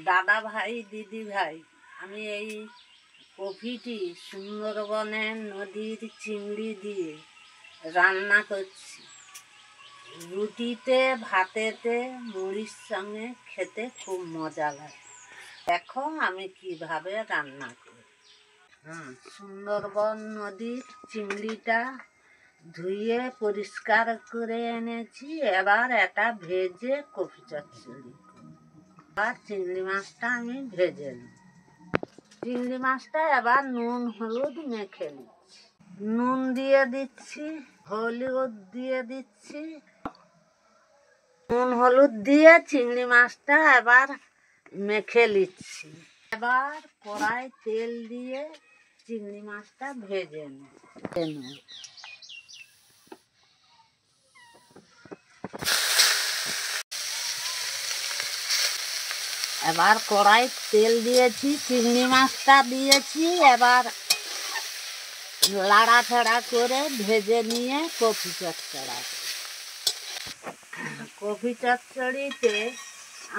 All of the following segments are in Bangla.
দাদা ভাই দিদি ভাই, আমি এই কফিটি সুন্দরবনের নদীর চিংড়ি দিয়ে রান্না করছি। রুটিতে ভাতেতে মুড়ির সঙ্গে খেতে খুব মজা লাগে। দেখো আমি কিভাবে রান্না করি। সুন্দরবন নদীর চিংড়িটা ধুয়ে পরিষ্কার করে এনেছি। এবার এটা ভেজে কফি চচ্চড়ি। আর চিংড়ি মাছটা আমি ভেজে নিই। চিংড়ি মাছটা এবার নুন হলুদ মেখে নিচ্ছি। নুন দিয়ে দিচ্ছি, হলুদ দিয়ে দিচ্ছি। নুন হলুদ দিয়ে চিংড়ি মাছটা এবার মেখে নিচ্ছি। এবার কড়াই তেল দিয়ে চিংড়ি মাছটা ভেজে নিই। এবার কড়াই তেল দিয়েছি, চিংড়ি মাছটা দিয়েছি। এবার লাড়াচাড়া করে ভেজে নিয়ে কফি চচ্চড়া। কফি চচ্চড়িতে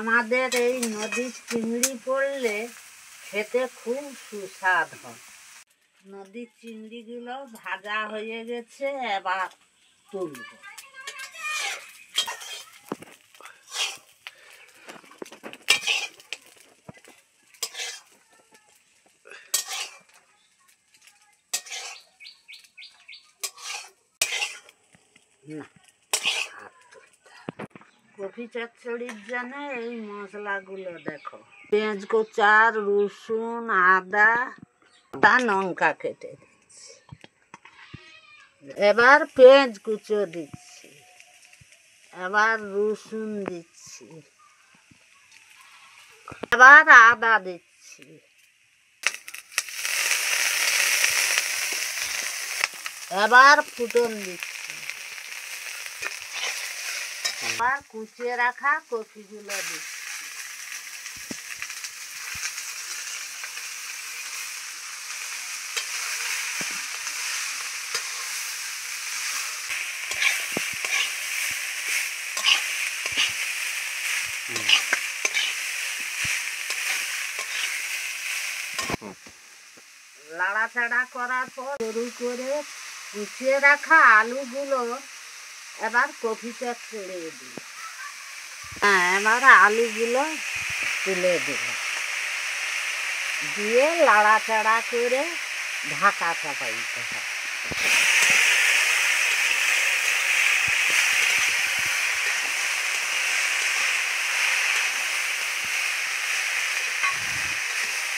আমাদের এই নদীর চিংড়ি পড়লে খেতে খুব সুস্বাদ হয়। নদীর চিংড়িগুলো ভাজা হয়ে গেছে, এবার তুলব। কফি চচ্চড়ির জন্য এই মশলাগুলো দেখো। পেঁয়াজ কুচা, রসুন, আদা, লঙ্কা কেটে দিচ্ছি। এবার পেঁয়াজ কুচো দিচ্ছি, এবার রসুন দিচ্ছি, এবার আদা দিচ্ছি, এবার ফুটন দিচ্ছি। এবার কুচিয়ে রাখা কফিগুলো দিচ্ছি। লাড়াচাড়া করার পর সরু করে কুচিয়ে রাখা আলুগুলো এবার কফি চচ্চড়ি দিই। এবার আলুগুলো তুলে দিল, দিয়ে লাড়াচাড়া করে ঢাকা চাপাইতে হয়।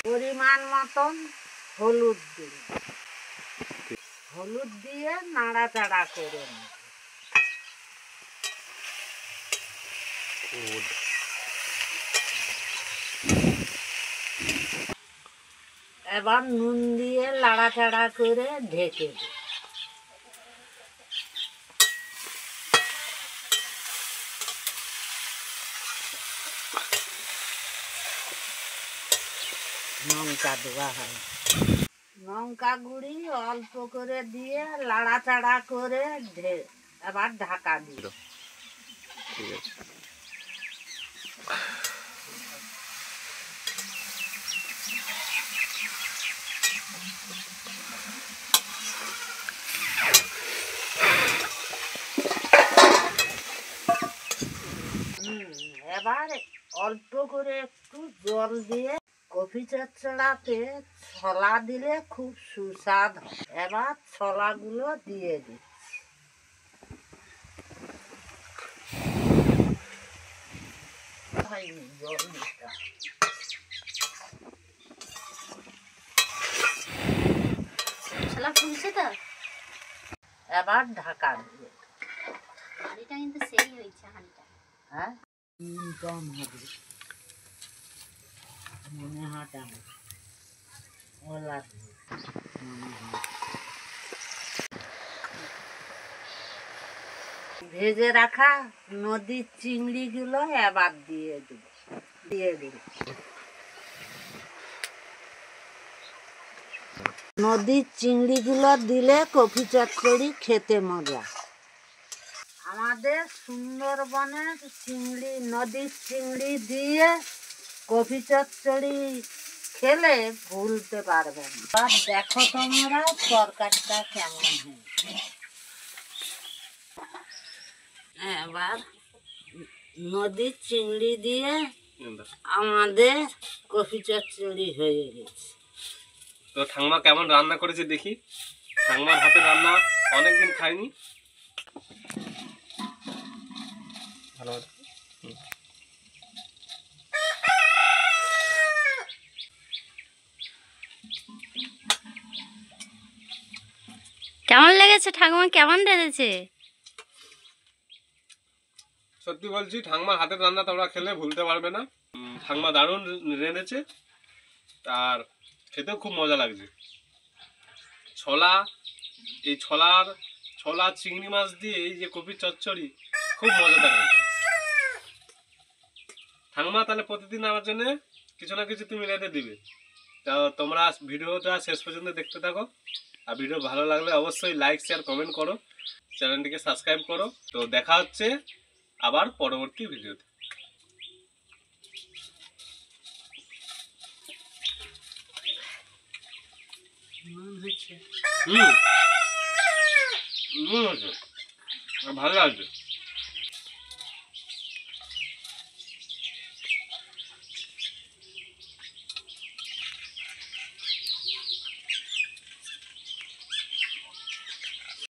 পরিমাণ মতন হলুদ দিই, হলুদ দিয়ে নাড়াচাড়া করে নিই। এবার নুন দিয়ে লাড়াচাড়া করে ঢেকে দিই। লঙ্কা দেওয়া হয়, লঙ্কা গুঁড়ি অল্প করে দিয়ে লাড়াচাড়া করে এবার ঢাকা দিই। ঠিক আছে। এবার অল্প করে একটু জল দিয়ে কফি চচ্চড়াতে ছোলা দিলে খুব সুস্বাদ হয়। এবার ছোলাগুলো দিয়ে দিচ্ছি। জল দিতে ছোলা ফুলছে তো, এবার ঢাকা দিয়ে। হাঁড়িটা কিন্তু সেই হয়েছে, হাঁড়িটা হ্যাঁ কম হবে মনে হাঁটা ওলা ভেজে রাখা নদীর চিংড়িগুলো এবার দিয়ে দিল। নদীর চিংড়িগুলো দিলে কফি চচ্চড়ি খেতে মজা। আমাদের সুন্দরবনের চিংড়ি, নদীর চিংড়ি দিয়ে কফি চচ্চড়ি খেলে ভুলতে পারবে না। আর দেখো তোমরা তরকারিটা কেমন হয়েছে। এবার নদীর চিংড়ি দিয়ে আমাদের কফি চচ্চড়ি হয়ে গেছে। তো ঠাকুমা কেমন রান্না করেছে দেখি। ঠাকুমার হাতে রান্না অনেকদিন খাইনি। ভালো কেমন লেগেছে ঠাকুমা? কেমন রেঁধেছে? সত্যি বলছি, ঠাকুমার হাতের রান্না তোমরা খেলে ভুলতে পারবে না। ঠাকুমা দারুণ রেঁধেছে, আর খেতেও খুব মজা লাগছে। এই ছোলা চিংড়ি মাছ দিয়ে এই যে কফি চচ্চড়ি খুব মজাদার হয়েছে। ঠাকুমা তাহলে প্রতিদিন আমার জন্য কিছু না কিছু তুমি রেঁধে দিবে। তো তোমরা ভিডিওটা শেষ পর্যন্ত দেখতে থাকো। আর ভিডিও ভালো লাগলে অবশ্যই লাইক শেয়ার কমেন্ট করো, চ্যানেলটিকে সাবস্ক্রাইব করো। তো দেখা হচ্ছে আবার পরবর্তী ভিডিওতে। ভালো লাগছে।